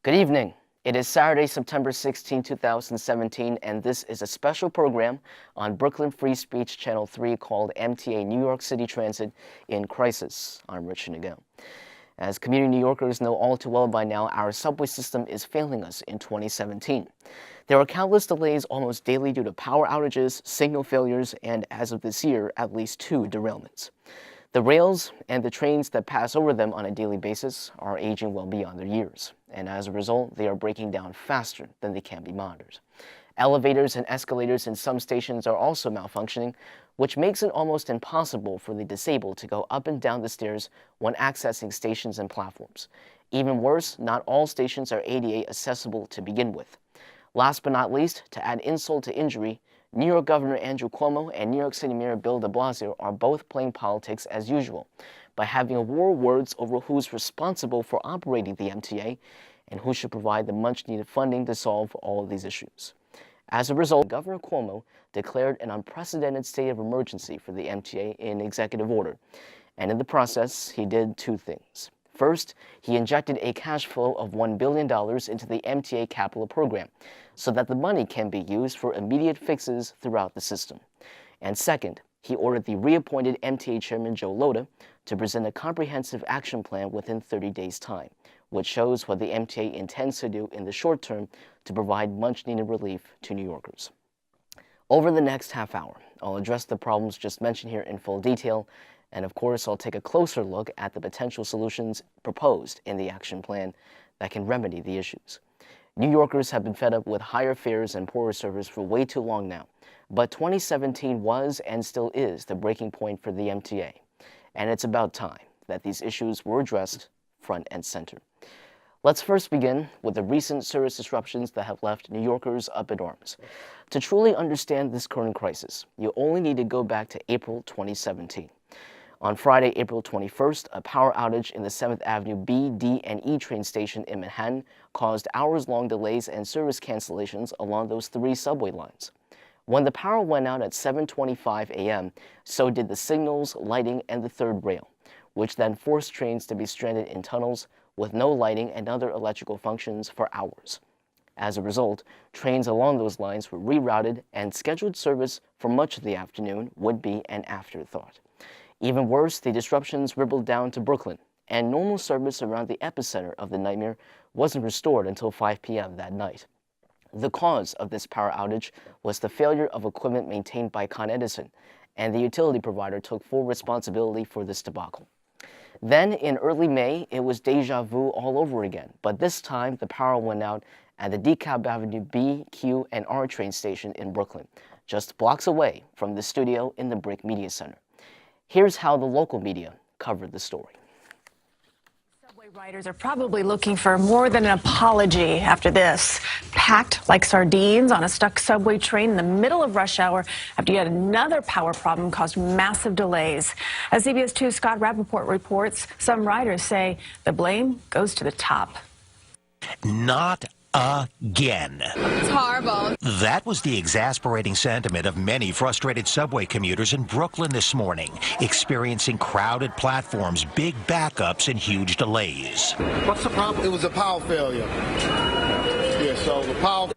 Good evening. It is Saturday, September 16, 2017, and this is a special program on Brooklyn Free Speech Channel 3 called MTA New York City Transit in Crisis. I'm Richard Nagel. As community New Yorkers know all too well by now, our subway system is failing us in 2017. There are countless delays almost daily due to power outages, signal failures, and as of this year, at least 2 derailments. The rails and the trains that pass over them on a daily basis are aging well beyond their years, and as a result, they are breaking down faster than they can be monitored. Elevators and escalators in some stations are also malfunctioning, which makes it almost impossible for the disabled to go up and down the stairs when accessing stations and platforms. Even worse, not all stations are ADA accessible to begin with. Last but not least, to add insult to injury, New York Governor Andrew Cuomo and New York City Mayor Bill de Blasio are both playing politics as usual by having a war of words over who's responsible for operating the MTA and who should provide the much-needed funding to solve all of these issues. As a result, Governor Cuomo declared an unprecedented state of emergency for the MTA in executive order, and in the process, he did 2 things. First, he injected a cash flow of $1 billion into the MTA capital program so that the money can be used for immediate fixes throughout the system. And second, he ordered the reappointed MTA Chairman Joe Lhota to present a comprehensive action plan within 30 days' time, which shows what the MTA intends to do in the short term to provide much-needed relief to New Yorkers. Over the next half hour, I'll address the problems just mentioned here in full detail, and of course, I'll take a closer look at the potential solutions proposed in the action plan that can remedy the issues. New Yorkers have been fed up with higher fares and poorer service for way too long now, but 2017 was and still is the breaking point for the MTA, and it's about time that these issues were addressed front and center. Let's first begin with the recent service disruptions that have left New Yorkers up in arms. To truly understand this current crisis, you only need to go back to April 2017. On Friday, April 21st, a power outage in the 7th Avenue B, D, and E train station in Manhattan caused hours-long delays and service cancellations along those 3 subway lines. When the power went out at 7:25 a.m., so did the signals, lighting, and the 3rd rail, which then forced trains to be stranded in tunnels with no lighting and other electrical functions for hours. As a result, trains along those lines were rerouted, and scheduled service for much of the afternoon would be an afterthought. Even worse, the disruptions rippled down to Brooklyn, and normal service around the epicenter of the nightmare wasn't restored until 5 p.m. that night. The cause of this power outage was the failure of equipment maintained by Con Edison, and the utility provider took full responsibility for this debacle. Then, in early May, it was deja vu all over again, but this time the power went out at the DeKalb Avenue B, Q, and R train station in Brooklyn, just blocks away from the studio in the BRIC Media Center. Here's how the local media covered the story. Subway riders are probably looking for more than an apology after this. Packed like sardines on a stuck subway train in the middle of rush hour after yet another power problem caused massive delays. As CBS 2's Scott Rappaport reports, some riders say the blame goes to the top. Not again. It's horrible. That was the exasperating sentiment of many frustrated subway commuters in Brooklyn this morning, experiencing crowded platforms, big backups, and huge delays. What's the problem? It was a power failure. Yeah, so the power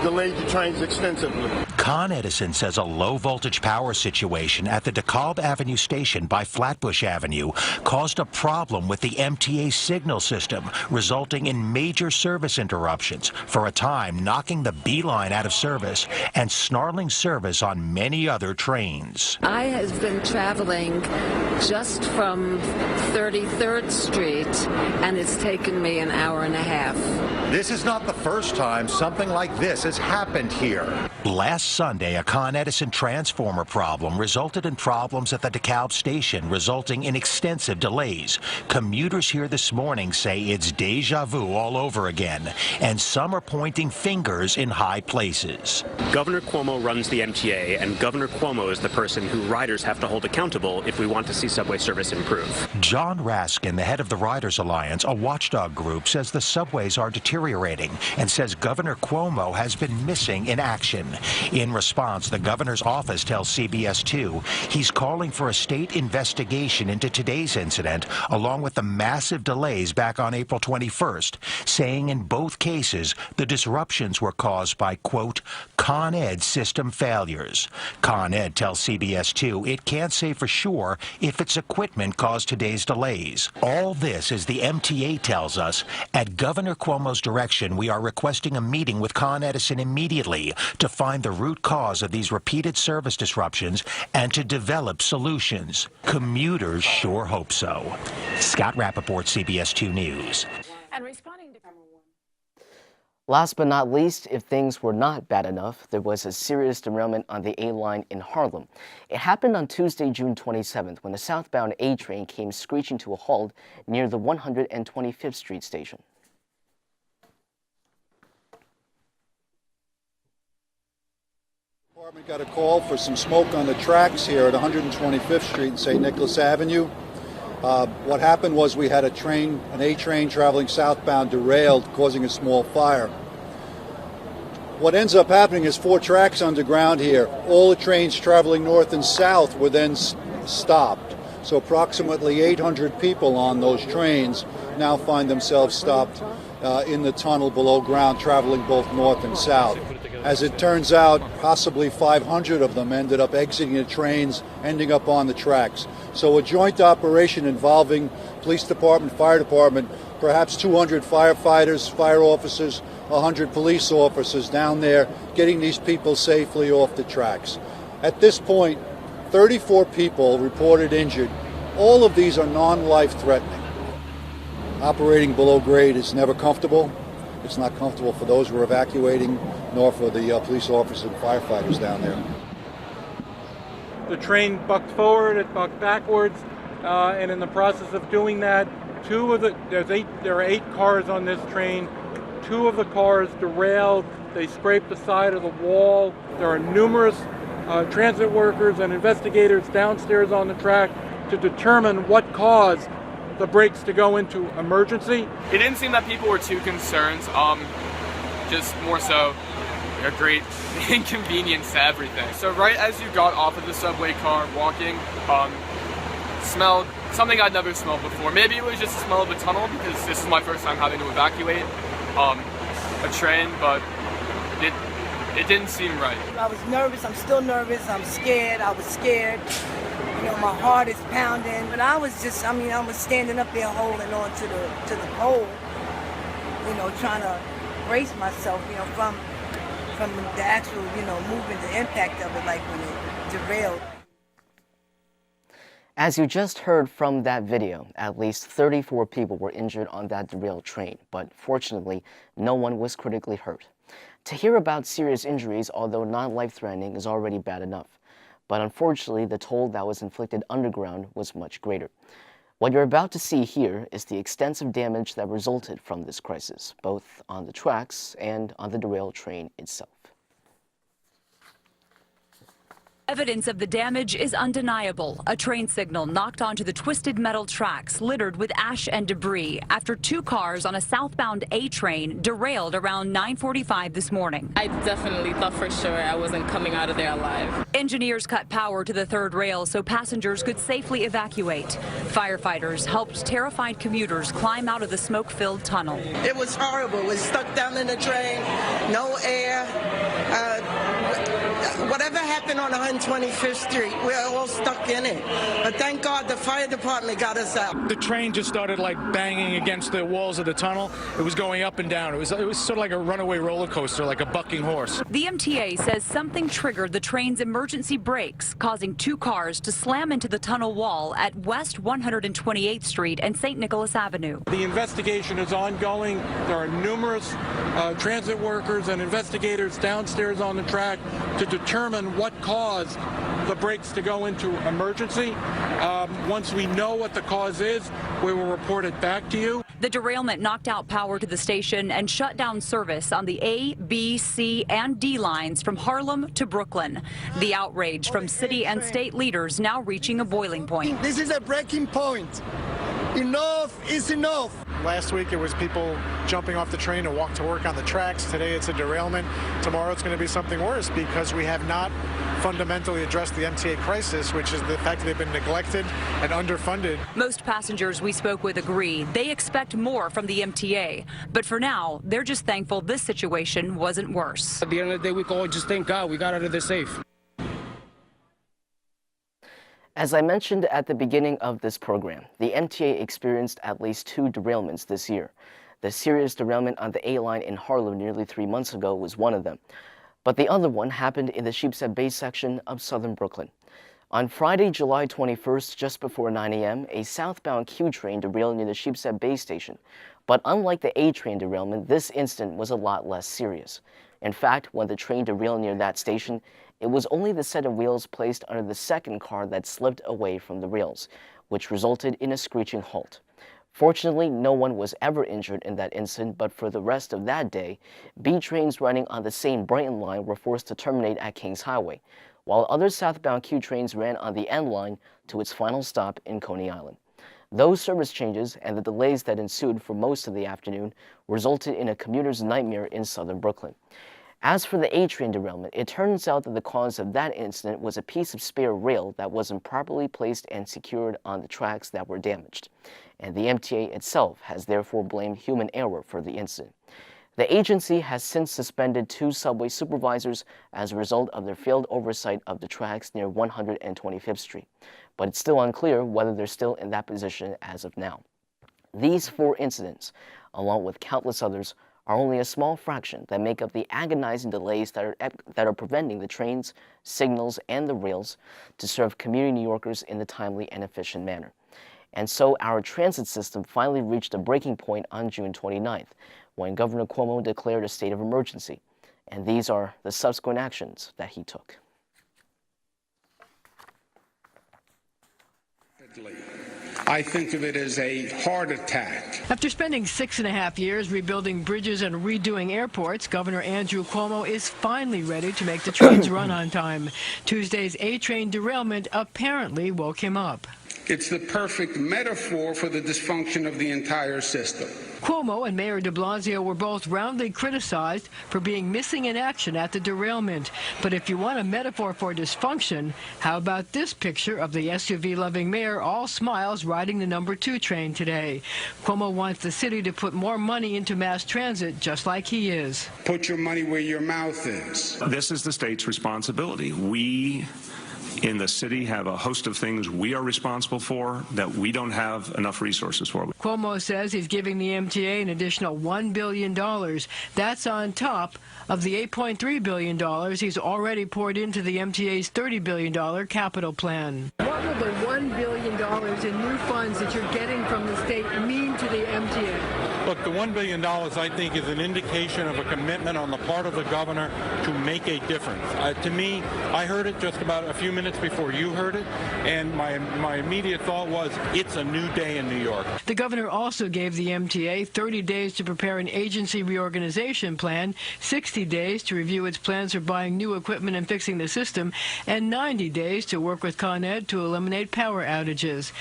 delayed the trains extensively. Con Edison says a low-voltage power situation at the DeKalb Avenue station by Flatbush Avenue caused a problem with the MTA signal system, resulting in major service interruptions, for a time knocking the B line out of service and snarling service on many other trains. I have been traveling just from 33rd Street, and it's taken me an hour and a half. This is not the first time something like this has happened here. Last Sunday, a Con Edison transformer problem resulted in problems at the DeKalb station, resulting in extensive delays. Commuters here this morning say it's deja vu all over again, and some are pointing fingers in high places. Governor Cuomo runs the MTA, and Governor Cuomo is the person who riders have to hold accountable if we want to see subway service improve. John Raskin, the head of the Riders Alliance, a watchdog group, says the subways are deteriorating and says Governor Cuomo has been missing in action. In response, the governor's office tells CBS 2 he's calling for a state investigation into today's incident, along with the massive delays back on April 21st, saying in both cases the disruptions were caused by, quote, Con Ed system failures. Con Ed tells CBS 2 it can't say for sure if its equipment caused today's delays. All this, as the MTA tells us, at Governor Cuomo's direction, we are requesting a meeting with Con Edison immediately to find the root cause of these repeated service disruptions and to develop solutions. Commuters sure hope so. Scott Rappaport, CBS 2 News. And responding to Last but not least, if things were not bad enough, there was a serious derailment on the A line in Harlem. It happened on Tuesday, June 27th, when the southbound A train came screeching to a halt near the 125th Street station. Department got a call for some smoke on the tracks here at 125th Street and St. Nicholas Avenue. What happened was we had an A train traveling southbound derailed, causing a small fire. What ends up happening is 4 tracks underground here. All the trains traveling north and south were then stopped. So approximately 800 people on those trains now find themselves stopped in the tunnel below ground, traveling both north and south. As it turns out, possibly 500 of them ended up exiting the trains, ending up on the tracks. So a joint operation involving police department, fire department, perhaps 200 firefighters, fire officers, 100 police officers down there, getting these people safely off the tracks. At this point, 34 people reported injured. All of these are non-life threatening. Operating below grade is never comfortable. It's not comfortable for those who are evacuating, nor for the police officers and firefighters down there. The train bucked forward, it bucked backwards, and in the process of doing that, there are 8 cars on this train. 2 of the cars derailed. They scraped the side of the wall. There are numerous transit workers and investigators downstairs on the track to determine what caused the brakes to go into emergency. It didn't seem that people were too concerned, just more so a great inconvenience to everything. So right as you got off of the subway car walking, smelled something I'd never smelled before. Maybe it was just the smell of a tunnel because this is my first time having to evacuate a train, but it didn't seem right. I was nervous, I'm still nervous, I'm scared, I was scared. You know, my heart is pounding, but I was standing up there holding on to the pole, you know, trying to brace myself, you know, from the actual, you know, movement, the impact of it, like when it derailed. As you just heard from that video, at least 34 people were injured on that derailed train, but fortunately, no one was critically hurt. To hear about serious injuries, although not life-threatening, is already bad enough. But unfortunately, the toll that was inflicted underground was much greater. What you're about to see here is the extensive damage that resulted from this crisis, both on the tracks and on the derailed train itself. Evidence of the damage is undeniable. A train signal knocked onto the twisted metal tracks littered with ash and debris after 2 cars on a southbound A train derailed around 9:45 this morning. I definitely thought for sure I wasn't coming out of there alive. Engineers cut power to the 3rd rail so passengers could safely evacuate. Firefighters helped terrified commuters climb out of the smoke-filled tunnel. It was horrible. We're stuck down in the train, no air. Whatever happened on 125th Street, we're all stuck in it. But thank God the fire department got us out. The train just started like banging against the walls of the tunnel. It was going up and down. It was sort of like a runaway roller coaster, like a bucking horse. The MTA says something triggered the train's emergency brakes, causing 2 cars to slam into the tunnel wall at West 128th Street and St. Nicholas Avenue. The investigation is ongoing. There are numerous transit workers and investigators downstairs on the track to determine what caused the brakes to go into emergency. Once we know what the cause is, we will report it back to you. The derailment knocked out power to the station and shut down service on the A, B, C, and D lines from Harlem to Brooklyn. The outrage from city and state leaders now reaching a boiling point. This is a breaking point. Enough is enough. Last week it was people jumping off the train to walk to work on the tracks. Today it's a derailment. Tomorrow it's going to be something worse because we have not fundamentally addressed the MTA crisis, which is the fact that they've been neglected and underfunded. Most passengers we spoke with agree they expect more from the MTA. But for now, they're just thankful this situation wasn't worse. At the end of the day, we can all just thank God we got out of this safe. As I mentioned at the beginning of this program, the MTA experienced at least 2 derailments this year. The serious derailment on the A line in Harlem nearly 3 months ago was one of them. But the other one happened in the Sheepshead Bay section of southern Brooklyn. On Friday, July 21st, just before 9 a.m., a southbound Q train derailed near the Sheepshead Bay station. But unlike the A train derailment, this incident was a lot less serious. In fact, when the train derailed near that station, it was only the set of wheels placed under the second car that slipped away from the rails, which resulted in a screeching halt. Fortunately, no one was ever injured in that incident, but for the rest of that day, B trains running on the same Brighton line were forced to terminate at Kings Highway, while other southbound Q trains ran on the N line to its final stop in Coney Island. Those service changes and the delays that ensued for most of the afternoon resulted in a commuter's nightmare in southern Brooklyn. As for the A train derailment, it turns out that the cause of that incident was a piece of spare rail that wasn't properly placed and secured on the tracks that were damaged, and the MTA itself has therefore blamed human error for the incident. The agency has since suspended 2 subway supervisors as a result of their failed oversight of the tracks near 125th Street, but it's still unclear whether they're still in that position as of now. These 4 incidents, along with countless others, are only a small fraction that make up the agonizing delays that are preventing the trains, signals, and the rails to serve community New Yorkers in a timely and efficient manner. And so our transit system finally reached a breaking point on June 29th, when Governor Cuomo declared a state of emergency. And these are the subsequent actions that he took. I think of it as a heart attack. After spending 6.5 years rebuilding bridges and redoing airports, Governor Andrew Cuomo is finally ready to make the trains run on time. Tuesday's A-train derailment apparently woke him up. It's the perfect metaphor for the dysfunction of the entire system. Cuomo and Mayor de Blasio were both roundly criticized for being missing in action at the derailment. But if you want a metaphor for dysfunction, how about this picture of the SUV-loving mayor all smiles riding the number 2 train today? Cuomo wants the city to put more money into mass transit, just like he is. Put your money where your mouth is. This is the state's responsibility. We in the city have a host of things we are responsible for that we don't have enough resources for. Cuomo says he's giving the MTA an additional $1 billion. That's on top of the $8.3 billion he's already poured into the MTA's $30 billion capital plan. What will the $1 billion in new funds that you're getting from the state mean to the MTA? Look, the $1 billion, I think, is an indication of a commitment on the part of the governor to make a difference. To me, I heard it just about a few minutes before you heard it, and my immediate thought was, it's a new day in New York. The governor also gave the MTA 30 days to prepare an agency reorganization plan, 60 days to review its plans for buying new equipment and fixing the system, and 90 days to work with Con Ed to eliminate power outages.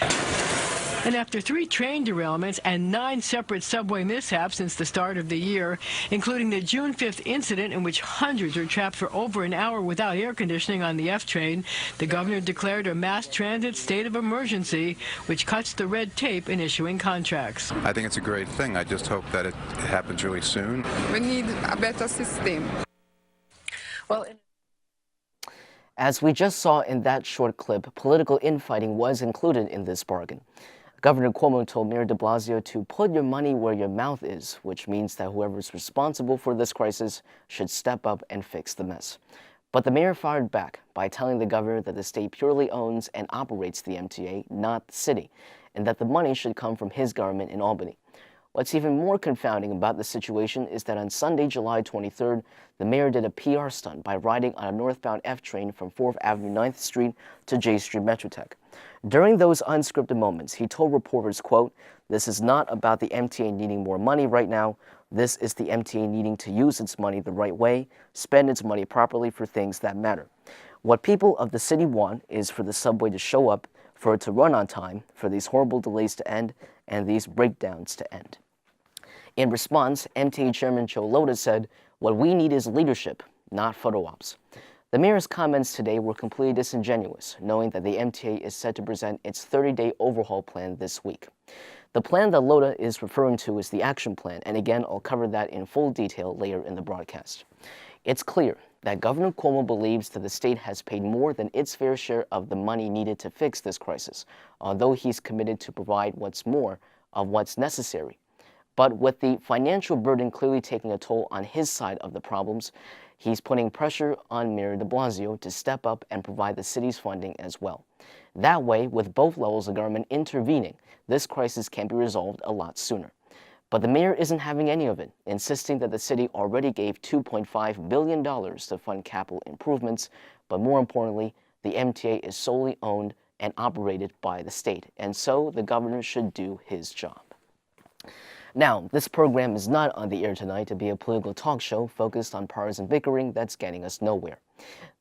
And after 3 train derailments and 9 separate subway mishaps since the start of the year, including the June 5th incident in which hundreds were trapped for over an hour without air conditioning on the F train, the governor declared a mass transit state of emergency, which cuts the red tape in issuing contracts. I think it's a great thing. I just hope that it happens really soon. We need a better system. Well, as we just saw in that short clip, political infighting was included in this bargain. Governor Cuomo told Mayor de Blasio to put your money where your mouth is, which means that whoever's responsible for this crisis should step up and fix the mess. But the mayor fired back by telling the governor that the state purely owns and operates the MTA, not the city, and that the money should come from his government in Albany. What's even more confounding about the situation is that on Sunday, July 23rd, the mayor did a PR stunt by riding on a northbound F train from 4th Avenue 9th Street to J Street Metrotech. During those unscripted moments, he told reporters, quote, "This is not about the MTA needing more money right now. This is the MTA needing to use its money the right way, spend its money properly for things that matter. What people of the city want is for the subway to show up, for it to run on time, for these horrible delays to end, and these breakdowns to end." In response, MTA Chairman Joe Lota said, "What we need is leadership, not photo ops." The mayor's comments today were completely disingenuous, knowing that the MTA is set to present its 30-day overhaul plan this week. The plan that Lota is referring to is the action plan, and again, I'll cover that in full detail later in the broadcast. It's clear that Governor Cuomo believes that the state has paid more than its fair share of the money needed to fix this crisis, although he's committed to provide what's more of what's necessary. But with the financial burden clearly taking a toll on his side of the problems, he's putting pressure on Mayor de Blasio to step up and provide the city's funding as well. That way, with both levels of government intervening, this crisis can be resolved a lot sooner. But the mayor isn't having any of it, insisting that the city already gave $2.5 billion to fund capital improvements, but more importantly, the MTA is solely owned and operated by the state, and so the governor should do his job. Now, this program is not on the air tonight to be a political talk show focused on partisan bickering that's getting us nowhere.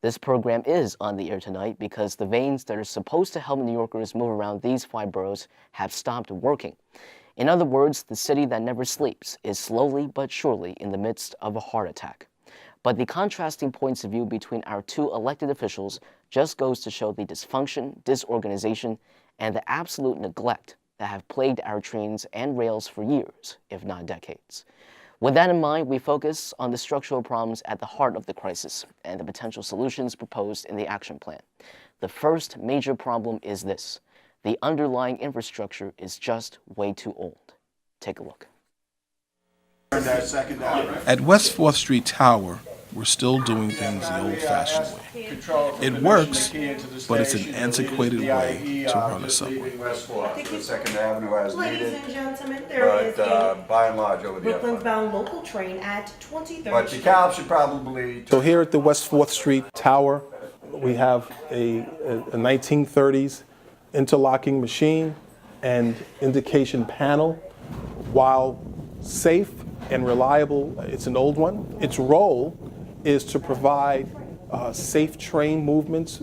This program is on the air tonight because the veins that are supposed to help New Yorkers move around these 5 boroughs have stopped working. In other words, the city that never sleeps is slowly but surely in the midst of a heart attack. But the contrasting points of view between our 2 elected officials just goes to show the dysfunction, disorganization, and the absolute neglect that have plagued our trains and rails for years, if not decades. With that in mind, we focus on the structural problems at the heart of the crisis and the potential solutions proposed in the action plan. The first major problem is this: the underlying infrastructure is just way too old. Take a look. At West 4th Street Tower, we're still doing things the old-fashioned way. It works, but it's an antiquated way to run a subway. Second Avenue as needed, Ladies and gentlemen, there is a by and large over the Brooklyn-bound local train at 23rd But the cab should probably... So here at the West 4th Street Tower, we have a 1930s interlocking machine and indication panel. While safe and reliable, it's an old one. Its role is to provide safe train movements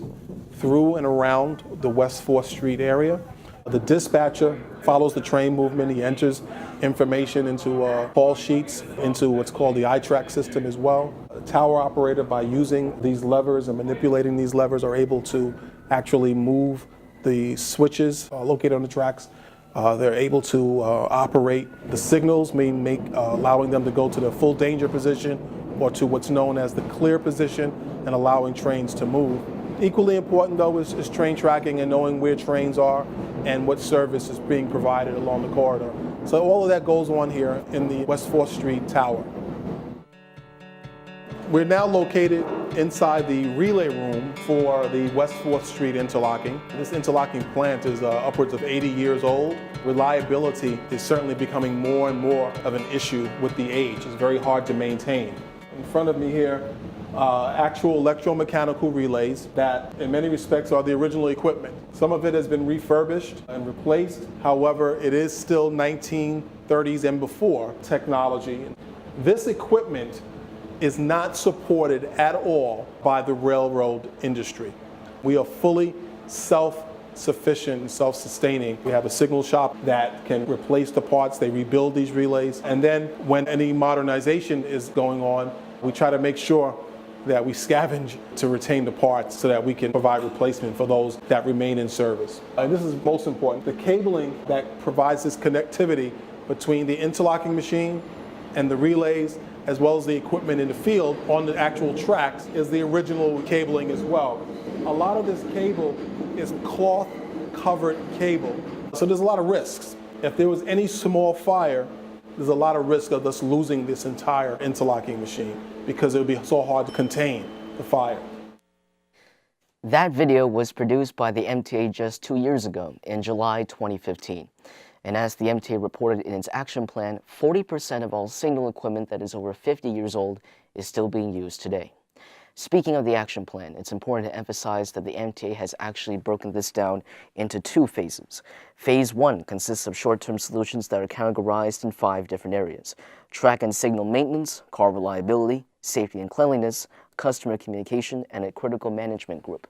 through and around the West 4th Street area. The dispatcher follows the train movement. He enters information into call sheets, into what's called the iTrack system as well. The tower operator, by using these levers and manipulating these levers, are able to actually move the switches located on the tracks. They're able to operate the signals, allowing them to go to the full danger position or to what's known as the clear position, and allowing trains to move. Equally important, though, is train tracking and knowing where trains are and what service is being provided along the corridor. So all of that goes on here in the West 4th Street Tower. We're now located inside the relay room for the West 4th Street interlocking. This interlocking plant is upwards of 80 years old. Reliability is certainly becoming more and more of an issue with the age. It's very hard to maintain. In front of me here, actual electromechanical relays that in many respects are the original equipment. Some of it has been refurbished and replaced. However, it is still 1930s and before technology. This equipment is not supported at all by the railroad industry. We are fully self-sufficient and self-sustaining. We have a signal shop that can replace the parts. They rebuild these relays. And then when any modernization is going on, we try to make sure that we scavenge to retain the parts so that we can provide replacement for those that remain in service. And this is most important. The cabling that provides this connectivity between the interlocking machine and the relays, as well as the equipment in the field on the actual tracks, is the original cabling as well. A lot of this cable is cloth-covered cable, so there's a lot of risks. If there was any small fire, there's a lot of risk of us losing this entire interlocking machine because it would be so hard to contain the fire. That video was produced by the MTA just 2 years ago, in July 2015. And as the MTA reported in its action plan, 40% of all signal equipment that is over 50 years old is still being used today. Speaking of the action plan, it's important to emphasize that the MTA has actually broken this down into 2 phases. Phase 1 consists of short-term solutions that are categorized in 5 different areas: track and signal maintenance, car reliability, safety and cleanliness, customer communication, and a critical management group.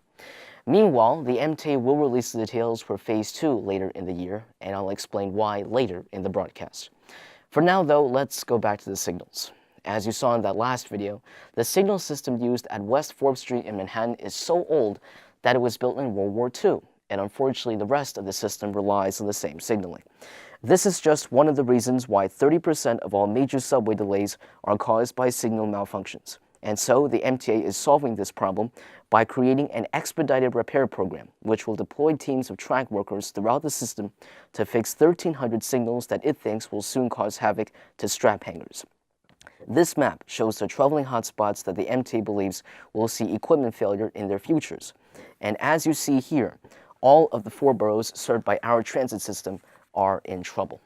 Meanwhile, the MTA will release the details for Phase 2 later in the year, and I'll explain why later in the broadcast. For now, though, let's go back to the signals. As you saw in that last video, the signal system used at West 4th Street in Manhattan is so old that it was built in World War II, and unfortunately the rest of the system relies on the same signaling. This is just one of the reasons why 30% of all major subway delays are caused by signal malfunctions. And so the MTA is solving this problem by creating an expedited repair program, which will deploy teams of track workers throughout the system to fix 1,300 signals that it thinks will soon cause havoc to strap hangers. This map shows the traveling hotspots that the MTA believes will see equipment failure in their futures. And as you see here, all of the 4 boroughs served by our transit system are in trouble.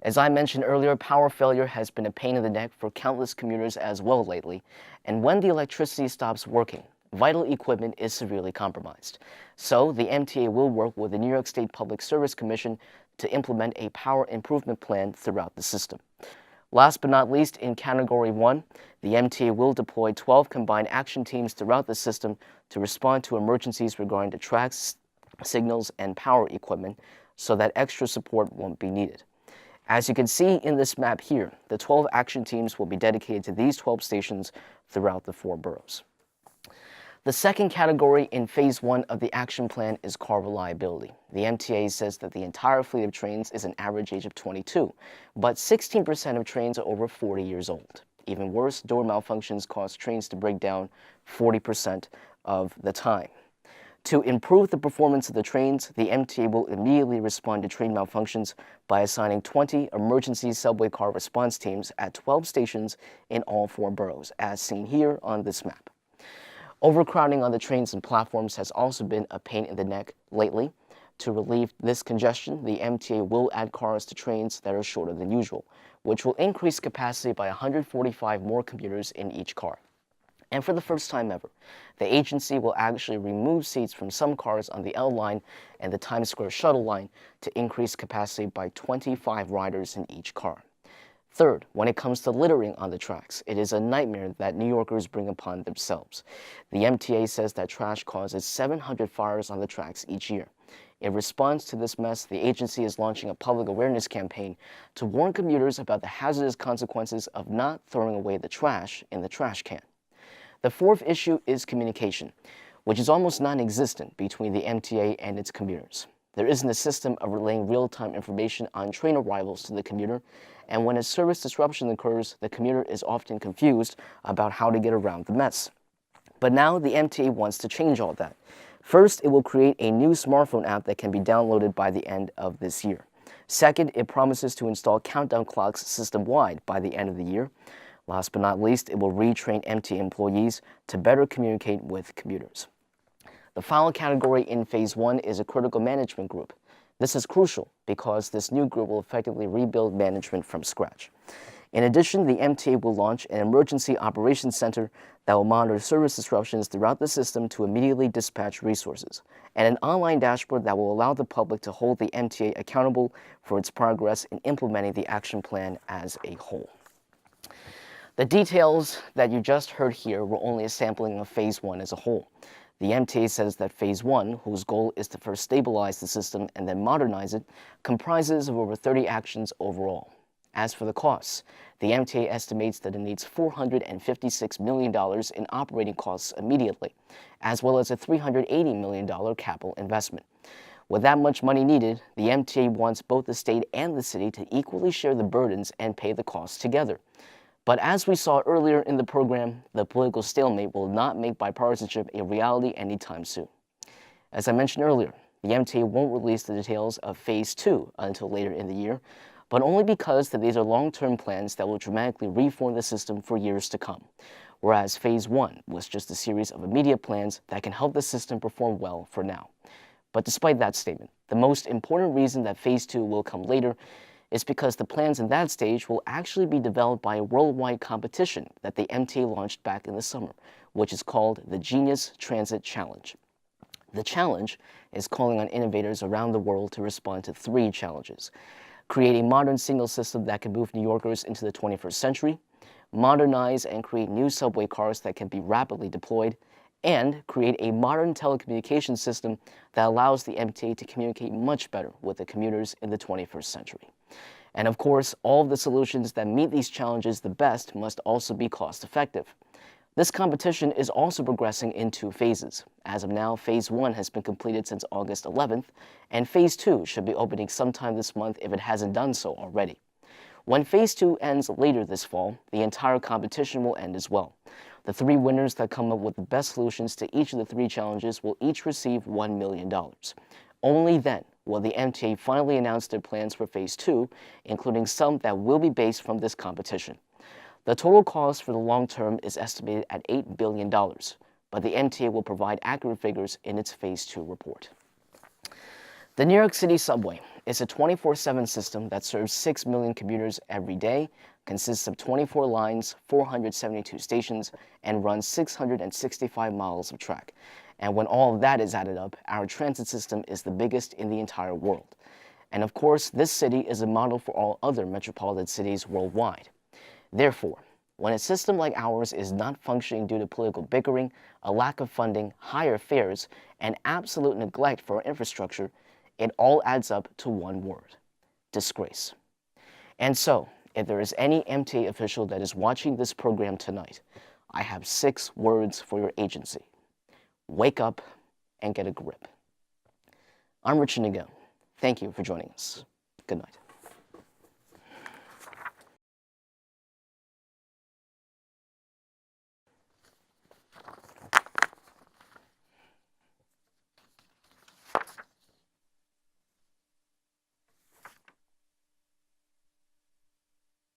As I mentioned earlier, power failure has been a pain in the neck for countless commuters as well lately, and when the electricity stops working, vital equipment is severely compromised. So the MTA will work with the New York State Public Service Commission to implement a power improvement plan throughout the system. Last but not least, in Category 1, the MTA will deploy 12 combined action teams throughout the system to respond to emergencies regarding the tracks, signals, and power equipment so that extra support won't be needed. As you can see in this map here, the 12 action teams will be dedicated to these 12 stations throughout the 4 boroughs. The second category in Phase 1 of the action plan is car reliability. The MTA says that the entire fleet of trains is an average age of 22, but 16% of trains are over 40 years old. Even worse, door malfunctions cause trains to break down 40% of the time. To improve the performance of the trains, the MTA will immediately respond to train malfunctions by assigning 20 emergency subway car response teams at 12 stations in all 4 boroughs, as seen here on this map. Overcrowding on the trains and platforms has also been a pain in the neck lately. To relieve this congestion, the MTA will add cars to trains that are shorter than usual, which will increase capacity by 145 more commuters in each car. And for the first time ever, the agency will actually remove seats from some cars on the L line and the Times Square shuttle line to increase capacity by 25 riders in each car. Third, when it comes to littering on the tracks, it is a nightmare that New Yorkers bring upon themselves. The MTA says that trash causes 700 fires on the tracks each year. In response to this mess, the agency is launching a public awareness campaign to warn commuters about the hazardous consequences of not throwing away the trash in the trash can. The fourth issue is communication, which is almost non-existent between the MTA and its commuters. There isn't a system of relaying real-time information on train arrivals to the commuter, and when a service disruption occurs, the commuter is often confused about how to get around the mess. But now the MTA wants to change all that. First, it will create a new smartphone app that can be downloaded by the end of this year. Second, it promises to install countdown clocks system-wide by the end of the year. Last but not least, it will retrain MTA employees to better communicate with commuters. The final category in Phase 1 is a critical management group. This is crucial because this new group will effectively rebuild management from scratch. In addition, the MTA will launch an emergency operations center that will monitor service disruptions throughout the system to immediately dispatch resources, and an online dashboard that will allow the public to hold the MTA accountable for its progress in implementing the action plan as a whole. The details that you just heard here were only a sampling of Phase 1 as a whole. The MTA says that Phase 1, whose goal is to first stabilize the system and then modernize it, comprises of over 30 actions overall. As for the costs, the MTA estimates that it needs $456 million in operating costs immediately, as well as a $380 million capital investment. With that much money needed, the MTA wants both the state and the city to equally share the burdens and pay the costs together. But as we saw earlier in the program, the political stalemate will not make bipartisanship a reality anytime soon. As I mentioned earlier, the MTA won't release the details of Phase 2 until later in the year, but only because these are long-term plans that will dramatically reform the system for years to come, whereas Phase 1 was just a series of immediate plans that can help the system perform well for now. But despite that statement, the most important reason that Phase 2 will come later is because the plans in that stage will actually be developed by a worldwide competition that the MTA launched back in the summer, which is called the Genius Transit Challenge. The challenge is calling on innovators around the world to respond to 3 challenges: create a modern signal system that can move New Yorkers into the 21st century, modernize and create new subway cars that can be rapidly deployed, and create a modern telecommunications system that allows the MTA to communicate much better with the commuters in the 21st century. And of course, all of the solutions that meet these challenges the best must also be cost-effective. This competition is also progressing in 2 phases. As of now, Phase 1 has been completed since August 11th, and Phase 2 should be opening sometime this month if it hasn't done so already. When Phase 2 ends later this fall, the entire competition will end as well. The 3 winners that come up with the best solutions to each of the 3 challenges will each receive $1 million. Only then will the MTA finally announce their plans for Phase 2, including some that will be based from this competition. The total cost for the long term is estimated at $8 billion, but the MTA will provide accurate figures in its Phase 2 report. The New York City subway is a 24/7 system that serves 6 million commuters every day, consists of 24 lines, 472 stations, and runs 665 miles of track. And when all of that is added up, our transit system is the biggest in the entire world. And of course, this city is a model for all other metropolitan cities worldwide. Therefore, when a system like ours is not functioning due to political bickering, a lack of funding, higher fares, and absolute neglect for our infrastructure, it all adds up to one word: disgrace. And so, if there is any MTA official that is watching this program tonight, I have 6 words for your agency. Wake up and get a grip. I'm Richard Nago. Thank you for joining us. Good night.